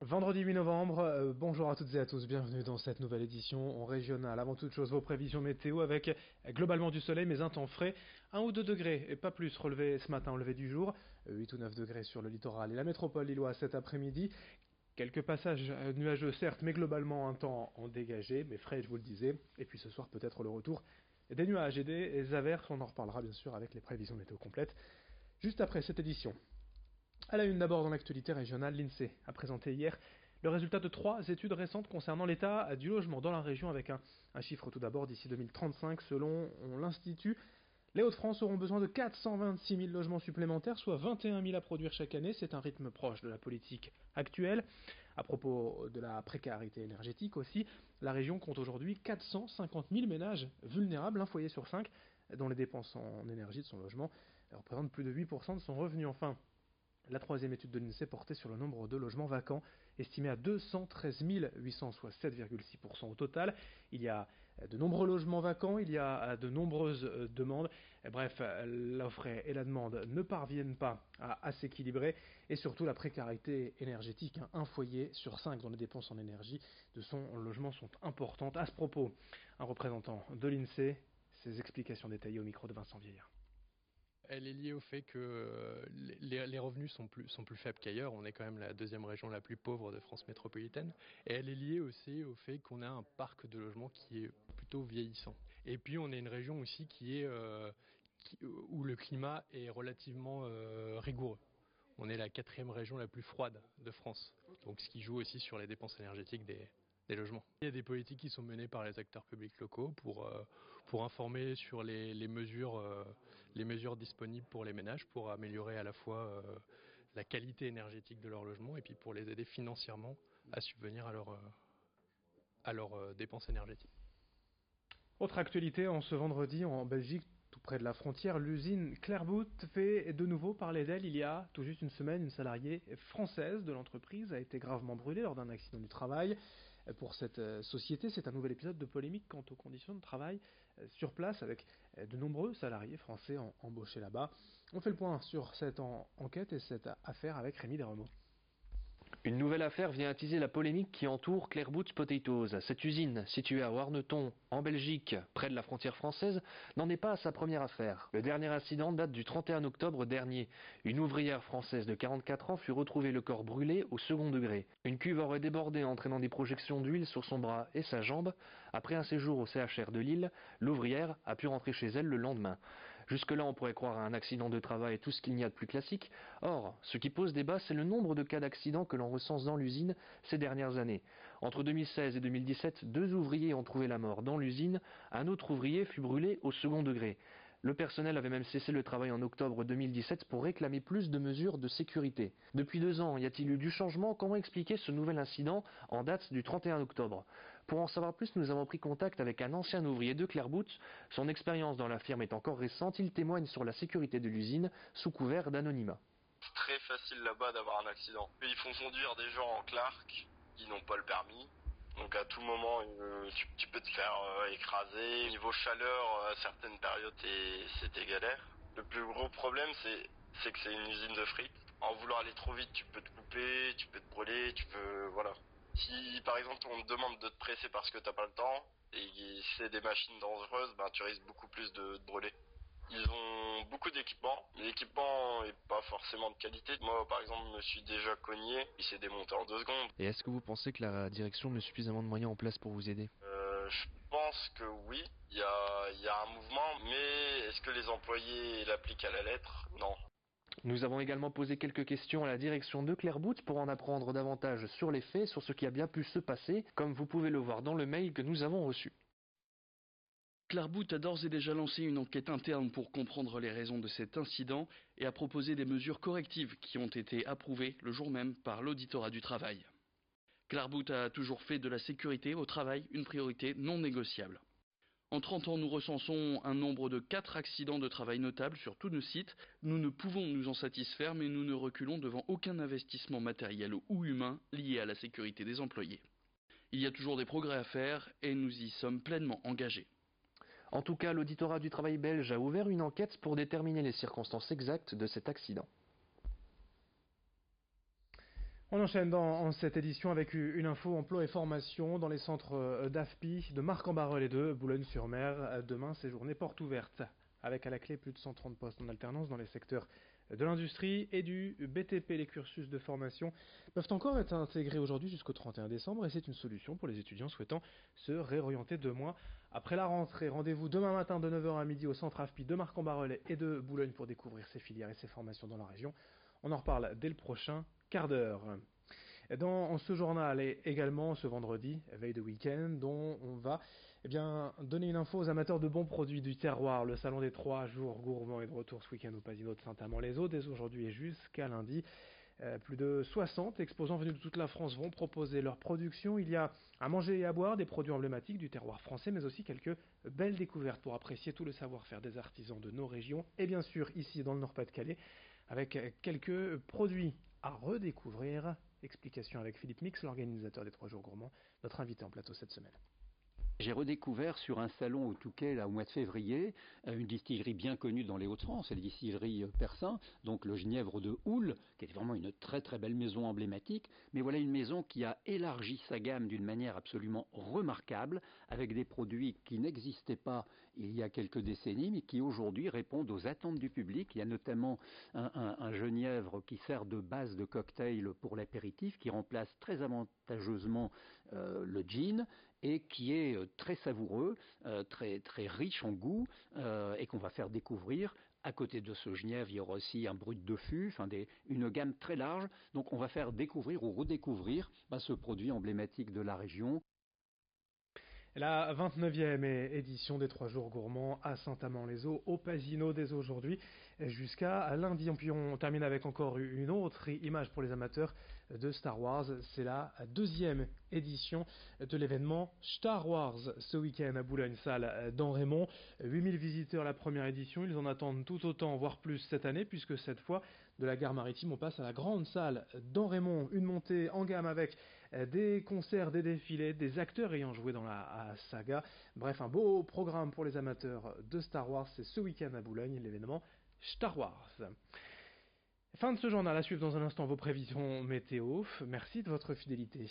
Vendredi 8 novembre, bonjour à toutes et à tous, bienvenue dans cette nouvelle édition en régional. Avant toute chose, vos prévisions météo avec globalement du soleil mais un temps frais, 1 ou 2 degrés et pas plus relevés ce matin au lever du jour, 8 ou 9 degrés sur le littoral et la métropole lilloise cet après-midi. Quelques passages nuageux certes, mais globalement un temps en dégagé, mais frais je vous le disais. Et puis ce soir peut-être le retour des nuages et des averses, on en reparlera bien sûr avec les prévisions météo complètes juste après cette édition. À la une d'abord dans l'actualité régionale, l'INSEE a présenté hier le résultat de 3 études récentes concernant l'état du logement dans la région avec un chiffre tout d'abord d'ici 2035 selon l'Institut. Les Hauts-de-France auront besoin de 426 000 logements supplémentaires, soit 21 000 à produire chaque année. C'est un rythme proche de la politique actuelle. À propos de la précarité énergétique aussi, la région compte aujourd'hui 450 000 ménages vulnérables, un foyer sur 5, dont les dépenses en énergie de son logement représentent plus de 8% de son revenu. Enfin, la troisième étude de l'INSEE portait sur le nombre de logements vacants, estimé à 213 800, soit 7,6% au total. Il y a de nombreux logements vacants, il y a de nombreuses demandes. Bref, l'offre et la demande ne parviennent pas à s'équilibrer. Et surtout, la précarité énergétique. Un foyer sur 5 dont les dépenses en énergie de son logement sont importantes. À ce propos, un représentant de l'INSEE, ses explications détaillées au micro de Vincent Vieillard. Elle est liée au fait que les revenus sont plus faibles qu'ailleurs. On est quand même la deuxième région la plus pauvre de France métropolitaine. Et elle est liée aussi au fait qu'on a un parc de logements qui est plutôt vieillissant. Et puis on est une région aussi où le climat est relativement rigoureux. On est la quatrième région la plus froide de France. Donc ce qui joue aussi sur les dépenses énergétiques des logements. Il y a des politiques qui sont menées par les acteurs publics locaux pour informer sur les mesures disponibles pour les ménages, pour améliorer à la fois la qualité énergétique de leur logement et puis pour les aider financièrement à subvenir à leurs dépenses énergétiques. Autre actualité, en ce vendredi en Belgique, tout près de la frontière, l'usine Clairbout fait de nouveau parler d'elle. Il y a tout juste une semaine, une salariée française de l'entreprise a été gravement brûlée lors d'un accident du travail. Pour cette société, c'est un nouvel épisode de polémique quant aux conditions de travail sur place avec de nombreux salariés français embauchés là-bas. On fait le point sur cette enquête et cette affaire avec Rémi Desremeaux. Une nouvelle affaire vient attiser la polémique qui entoure Clairbout Potatoes. Cette usine, située à Warneton, en Belgique, près de la frontière française, n'en est pas à sa première affaire. Le dernier incident date du 31 octobre dernier. Une ouvrière française de 44 ans fut retrouvée le corps brûlé au second degré. Une cuve aurait débordé entraînant des projections d'huile sur son bras et sa jambe. Après un séjour au CHR de Lille, l'ouvrière a pu rentrer chez elle le lendemain. Jusque-là, on pourrait croire à un accident de travail, tout ce qu'il y a de plus classique. Or, ce qui pose débat, c'est le nombre de cas d'accidents que l'on recense dans l'usine ces dernières années. Entre 2016 et 2017, 2 ouvriers ont trouvé la mort dans l'usine, un autre ouvrier fut brûlé au second degré. Le personnel avait même cessé le travail en octobre 2017 pour réclamer plus de mesures de sécurité. Depuis 2 ans, y a-t-il eu du changement? Comment expliquer ce nouvel incident en date du 31 octobre? Pour en savoir plus, nous avons pris contact avec un ancien ouvrier de Clairbout. Son expérience dans la firme est encore récente. Il témoigne sur la sécurité de l'usine sous couvert d'anonymat. C'est très facile là-bas d'avoir un accident. Ils font conduire des gens en Clark qui n'ont pas le permis. Donc à tout moment, tu peux te faire écraser. Niveau chaleur, à certaines périodes, c'était galère. Le plus gros problème, c'est que c'est une usine de frites. En vouloir aller trop vite, tu peux te couper, tu peux te brûler, voilà. Si par exemple on te demande de te presser parce que t'as pas le temps, et c'est des machines dangereuses, ben tu risques beaucoup plus de te brûler. Ils ont beaucoup d'équipements. L'équipement est pas forcément de qualité. Moi, par exemple, je me suis déjà cogné. Il s'est démonté en 2 secondes. Et est-ce que vous pensez que la direction met suffisamment de moyens en place pour vous aider? Je pense que oui. Il y a un mouvement, mais est-ce que les employés l'appliquent à la lettre? Non. Nous avons également posé quelques questions à la direction de Clairbout pour en apprendre davantage sur les faits, sur ce qui a bien pu se passer, comme vous pouvez le voir dans le mail que nous avons reçu. Clairbout a d'ores et déjà lancé une enquête interne pour comprendre les raisons de cet incident et a proposé des mesures correctives qui ont été approuvées le jour même par l'auditorat du travail. Clairbout a toujours fait de la sécurité au travail une priorité non négociable. En 30 ans, nous recensons un nombre de 4 accidents de travail notables sur tous nos sites. Nous ne pouvons nous en satisfaire, mais nous ne reculons devant aucun investissement matériel ou humain lié à la sécurité des employés. Il y a toujours des progrès à faire et nous y sommes pleinement engagés. En tout cas, l'auditorat du travail belge a ouvert une enquête pour déterminer les circonstances exactes de cet accident. On enchaîne en cette édition avec une info emploi et formation dans les centres d'AFPI de Marc-en-Barœul et de Boulogne-sur-Mer. Demain, c'est journée porte ouverte, avec à la clé plus de 130 postes en alternance dans les secteurs de l'industrie et du BTP. Les cursus de formation peuvent encore être intégrés aujourd'hui jusqu'au 31 décembre et c'est une solution pour les étudiants souhaitant se réorienter 2 mois après la rentrée. Rendez-vous demain matin de 9h à midi au centre AFPI de Marc-en-Barœul et de Boulogne pour découvrir ces filières et ces formations dans la région. On en reparle dès le prochain quart d'heure. Dans ce journal et également ce vendredi, veille de week-end, dont on va donner une info aux amateurs de bons produits du terroir. Le salon des 3 jours gourmands est de retour ce week-end au Pasino de Saint-Amand-les-Eaux dès aujourd'hui et jusqu'à lundi. Plus de 60 exposants venus de toute la France vont proposer leur production. Il y a à manger et à boire, des produits emblématiques du terroir français, mais aussi quelques belles découvertes pour apprécier tout le savoir-faire des artisans de nos régions. Et bien sûr, ici dans le Nord-Pas-de-Calais, avec quelques produits à redécouvrir. Explication avec Philippe Mix, l'organisateur des 3 jours gourmands, notre invité en plateau cette semaine. J'ai redécouvert sur un salon au Touquet là, au mois de février une distillerie bien connue dans les Hauts-de-France, c'est la distillerie Persin, donc le Genièvre de Houle, qui est vraiment une très très belle maison emblématique, mais voilà une maison qui a élargi sa gamme d'une manière absolument remarquable, avec des produits qui n'existaient pas il y a quelques décennies, mais qui aujourd'hui répondent aux attentes du public. Il y a notamment un Genièvre qui sert de base de cocktail pour l'apéritif, qui remplace très avantageusement le gin, et qui est très savoureux, très, très riche en goût, et qu'on va faire découvrir. À côté de ce Genièvre, il y aura aussi un brut de fût, une gamme très large. Donc on va faire découvrir ou redécouvrir ce produit emblématique de la région. La 29e édition des 3 jours gourmands à Saint-Amand-les-Eaux, au Pasino dès aujourd'hui jusqu'à lundi. Puis on termine avec encore une autre image pour les amateurs de Star Wars. C'est la 2e édition de l'événement Star Wars ce week-end à Boulogne-Salle dans Raymond. 8000 visiteurs la première édition, ils en attendent tout autant, voire plus cette année, puisque cette fois, de la gare maritime, on passe à la grande salle dans Raymond. Une montée en gamme avec des concerts, des défilés, des acteurs ayant joué dans la saga. Bref, un beau programme pour les amateurs de Star Wars. C'est ce week-end à Boulogne, l'événement Star Wars. Fin de ce journal, à suivre dans un instant vos prévisions météo. Merci de votre fidélité.